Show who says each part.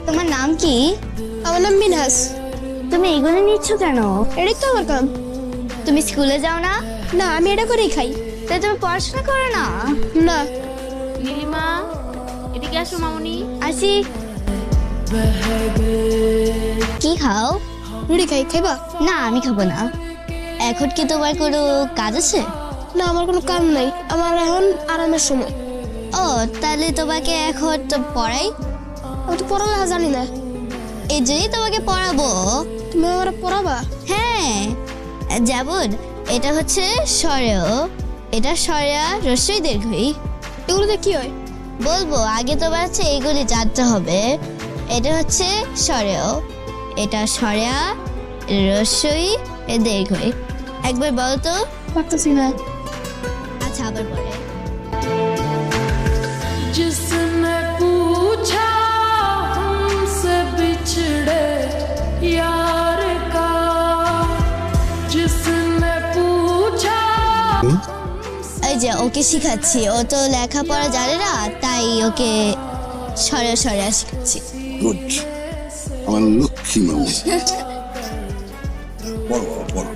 Speaker 1: তোমার নাম কি?
Speaker 2: আমার নাম মিনহাস।
Speaker 1: তুমি এগুলো নিচ্ছ কেন?
Speaker 2: এটাই তো আমার কাম।
Speaker 1: তুমি স্কুলে যাও না?
Speaker 2: না, আমি এটা করেই খাই।
Speaker 1: তাই তুমি পড়াশোনা করো না?
Speaker 2: না।
Speaker 3: নীলিমা, এদিকে আসো মামুনি।
Speaker 1: আসি। কি খাও?
Speaker 2: রুটি খাই, খাইবা?
Speaker 1: না, আমি খাবো না। এখন কি তোমার কোনো কাজ আছে?
Speaker 2: না, আমার কোনো কাম নাই, আমার এখন আরামের সময়।
Speaker 1: ও, তাহলে তোমাকে এখন তো পড়াই।
Speaker 2: আমি তো পড়ালেখা জানি না।
Speaker 1: এই জন্যই তোমাকে পড়াবো।
Speaker 2: তুমি আমার পড়াবা?
Speaker 1: হ্যাঁ, যেমন এটা হচ্ছে স্বরেয়, এটা স্বরেয়া রস্যই দীর্ঘই।
Speaker 2: এগুলোতে কি হয়?
Speaker 1: বলবো, আগে তোমার হচ্ছে এইগুলি জানতে হবে। এটা হচ্ছে স্বরেয়, এটা স্বরেয়া রস্যই দীর্ঘই। একবার বলো তো।
Speaker 2: পারতেছি না।
Speaker 1: আচ্ছা, আবার পরে।
Speaker 4: जिसने पूछा हमसे बिछड़े यार का, जिसने पूछा
Speaker 1: এই যে ওকে শিখাচ্ছি, ও তো লেখাপড়া জানে না, তাই ওকে সরে সরে শিখাচ্ছি।
Speaker 5: গুড, আমার লক্ষ্মী মানুষ। বড় বড়